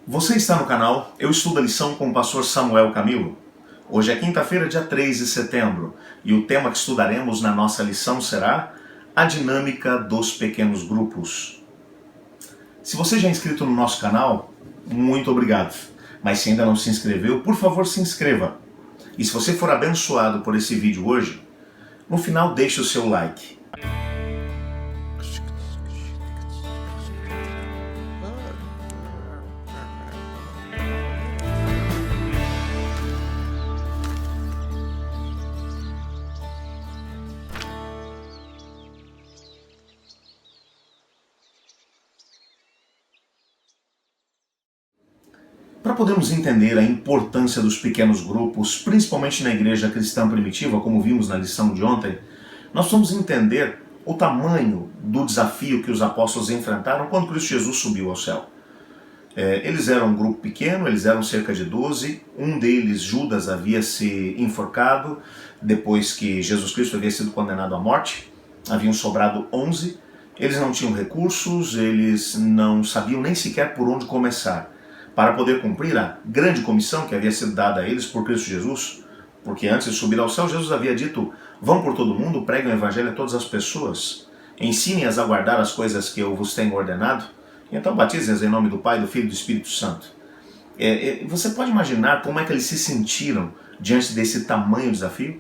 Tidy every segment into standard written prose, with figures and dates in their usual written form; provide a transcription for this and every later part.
Você está no canal Eu Estudo a Lição com o pastor Samuel Camilo. Hoje é quinta-feira, dia 3 de setembro, e o tema que estudaremos na nossa lição será a dinâmica dos pequenos grupos. Se você já é inscrito no nosso canal, muito obrigado. Mas se ainda não se inscreveu, por favor se inscreva. E se você for abençoado por esse vídeo hoje, no final deixe o seu like. Para podermos entender a importância dos pequenos grupos, principalmente na igreja cristã primitiva, como vimos na lição de ontem, nós vamos entender o tamanho do desafio que os apóstolos enfrentaram quando Cristo Jesus subiu ao céu. Eles eram um grupo pequeno, eles eram cerca de 12, um deles, Judas, havia se enforcado depois que Jesus Cristo havia sido condenado à morte, haviam sobrado 11, eles não tinham recursos, eles não sabiam nem sequer por onde começar para poder cumprir a grande comissão que havia sido dada a eles por Cristo Jesus, porque antes de subir ao céu, Jesus havia dito: vão por todo mundo, preguem o evangelho a todas as pessoas, ensinem-as a guardar as coisas que eu vos tenho ordenado, e então batizem-as em nome do Pai, do Filho e do Espírito Santo. Você pode imaginar como é que eles se sentiram diante desse tamanho desafio?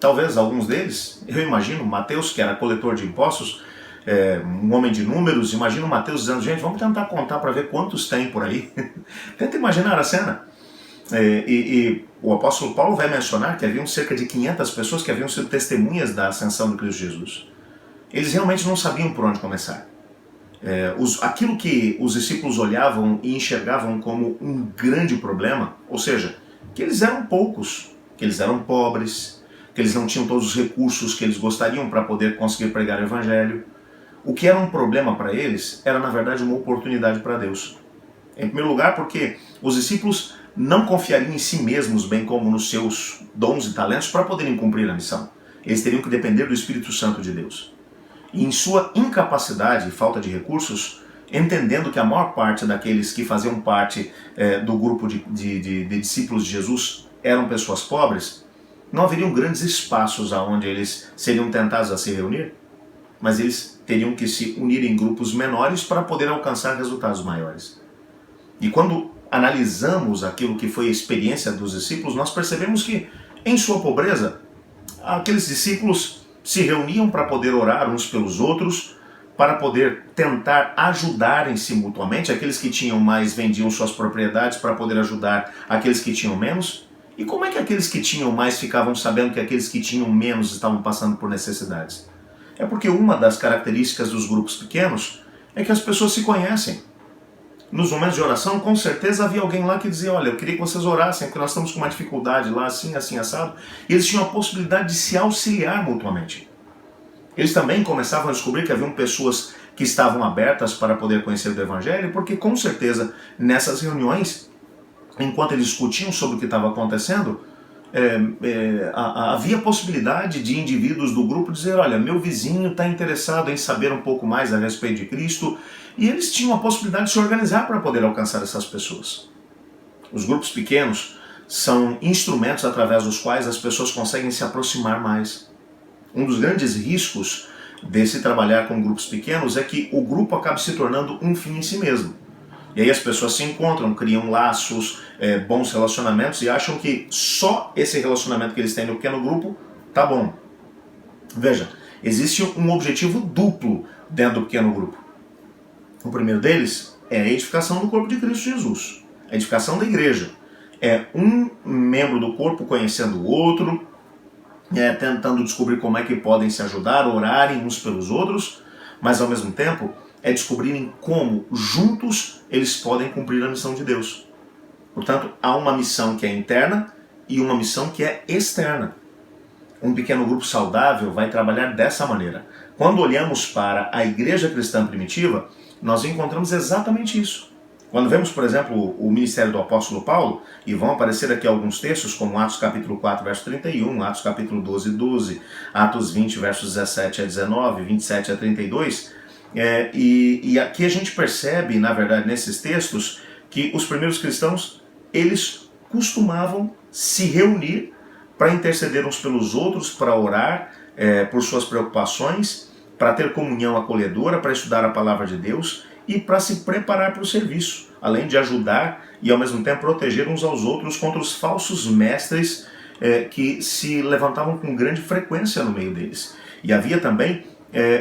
Talvez alguns deles, eu imagino, Mateus, que era coletor de impostos, um homem de números, imagina o Mateus dizendo: gente, vamos tentar contar para ver quantos tem por aí. Tenta imaginar a cena. E o apóstolo Paulo vai mencionar que haviam cerca de 500 pessoas que haviam sido testemunhas da ascensão de Cristo Jesus. Eles realmente não sabiam por onde começar. Aquilo que os discípulos olhavam e enxergavam como um grande problema, ou seja, que eles eram poucos, que eles eram pobres, que eles não tinham todos os recursos que eles gostariam para poder conseguir pregar o evangelho. O que era um problema para eles era, na verdade, uma oportunidade para Deus. Em primeiro lugar, porque os discípulos não confiariam em si mesmos, bem como nos seus dons e talentos, para poderem cumprir a missão. Eles teriam que depender do Espírito Santo de Deus. E em sua incapacidade e falta de recursos, entendendo que a maior parte daqueles que faziam parte do grupo de discípulos de Jesus eram pessoas pobres, não haveriam grandes espaços aonde eles seriam tentados a se reunir, mas eles teriam que se unir em grupos menores para poder alcançar resultados maiores. E quando analisamos aquilo que foi a experiência dos discípulos, nós percebemos que, em sua pobreza, aqueles discípulos se reuniam para poder orar uns pelos outros, para poder tentar ajudarem-se mutuamente. Aqueles que tinham mais vendiam suas propriedades para poder ajudar aqueles que tinham menos. E como é que aqueles que tinham mais ficavam sabendo que aqueles que tinham menos estavam passando por necessidades? É porque uma das características dos grupos pequenos é que as pessoas se conhecem. Nos momentos de oração, com certeza havia alguém lá que dizia: olha, eu queria que vocês orassem, porque nós estamos com uma dificuldade lá, assim, assim, assado. E eles tinham a possibilidade de se auxiliar mutuamente. Eles também começavam a descobrir que haviam pessoas que estavam abertas para poder conhecer do Evangelho, porque com certeza nessas reuniões, enquanto eles discutiam sobre o que estava acontecendo, havia possibilidade de indivíduos do grupo dizer: olha, meu vizinho está interessado em saber um pouco mais a respeito de Cristo, e eles tinham a possibilidade de se organizar para poder alcançar essas pessoas. Os grupos pequenos são instrumentos através dos quais as pessoas conseguem se aproximar mais. Um dos grandes riscos desse trabalhar com grupos pequenos é que o grupo acabe se tornando um fim em si mesmo. E aí as pessoas se encontram, criam laços, bons relacionamentos e acham que só esse relacionamento que eles têm no pequeno grupo tá bom. Veja, existe um objetivo duplo dentro do pequeno grupo. O primeiro deles é a edificação do corpo de Cristo Jesus, a edificação da igreja. É um membro do corpo conhecendo o outro, tentando descobrir como é que podem se ajudar, orarem uns pelos outros, mas ao mesmo tempo é descobrirem como, juntos, eles podem cumprir a missão de Deus. Portanto, há uma missão que é interna e uma missão que é externa. Um pequeno grupo saudável vai trabalhar dessa maneira. Quando olhamos para a igreja cristã primitiva, nós encontramos exatamente isso. Quando vemos, por exemplo, o ministério do apóstolo Paulo, e vão aparecer aqui alguns textos, como Atos capítulo 4, verso 31, Atos capítulo 12, 12, Atos 20, versos 17 a 19, 27 a 32, e aqui a gente percebe, na verdade, nesses textos, que os primeiros cristãos, eles costumavam se reunir para interceder uns pelos outros, para orar por suas preocupações, para ter comunhão acolhedora, para estudar a palavra de Deus e para se preparar para o serviço, além de ajudar e ao mesmo tempo proteger uns aos outros contra os falsos mestres que se levantavam com grande frequência no meio deles. E havia também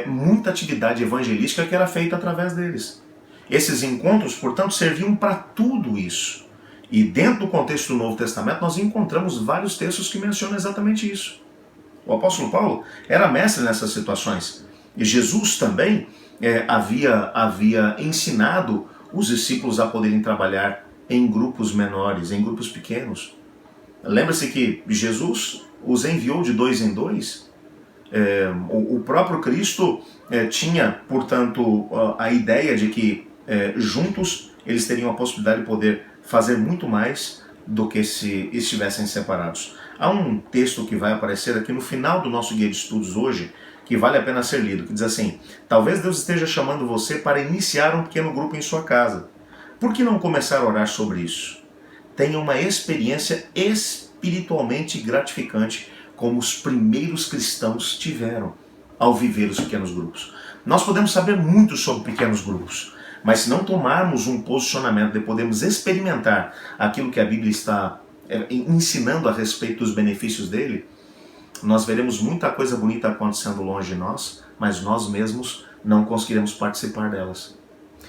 muita atividade evangelística que era feita através deles. Esses encontros, portanto, serviam para tudo isso. E dentro do contexto do Novo Testamento nós encontramos vários textos que mencionam exatamente isso. O apóstolo Paulo era mestre nessas situações. E Jesus também havia ensinado os discípulos a poderem trabalhar em grupos menores, em grupos pequenos. Lembra-se que Jesus os enviou de 2 em 2. O próprio Cristo tinha, portanto, a ideia de que juntos eles teriam a possibilidade de poder fazer muito mais do que se estivessem separados. Há um texto que vai aparecer aqui no final do nosso guia de estudos hoje, que vale a pena ser lido, que diz assim: talvez Deus esteja chamando você para iniciar um pequeno grupo em sua casa. Por que não começar a orar sobre isso? Tenha uma experiência espiritualmente gratificante como os primeiros cristãos tiveram ao viver os pequenos grupos. Nós podemos saber muito sobre pequenos grupos, mas se não tomarmos um posicionamento de podermos experimentar aquilo que a Bíblia está ensinando a respeito dos benefícios dele, nós veremos muita coisa bonita acontecendo longe de nós, mas nós mesmos não conseguiremos participar delas.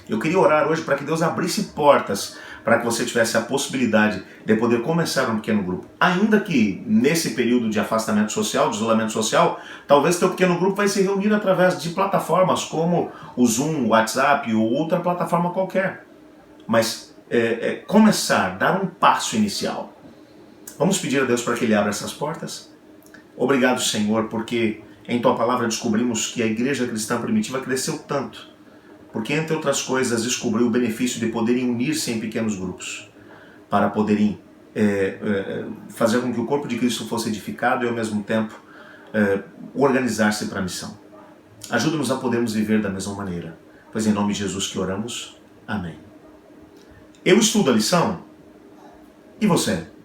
Eu queria orar hoje para que Deus abrisse portas para que você tivesse a possibilidade de poder começar um pequeno grupo. Ainda que nesse período de afastamento social, de isolamento social, talvez teu pequeno grupo vai se reunir através de plataformas como o Zoom, o WhatsApp ou outra plataforma qualquer. Mas começar, dar um passo inicial. Vamos pedir a Deus para que Ele abra essas portas? Obrigado, Senhor, porque em Tua Palavra descobrimos que a igreja cristã primitiva cresceu tanto, porque, entre outras coisas, descobriu o benefício de poderem unir-se em pequenos grupos, para poderem fazer com que o corpo de Cristo fosse edificado e, ao mesmo tempo, organizar-se para a missão. Ajuda-nos a podermos viver da mesma maneira, pois em nome de Jesus que oramos. Amém. Eu estudo a lição, e você?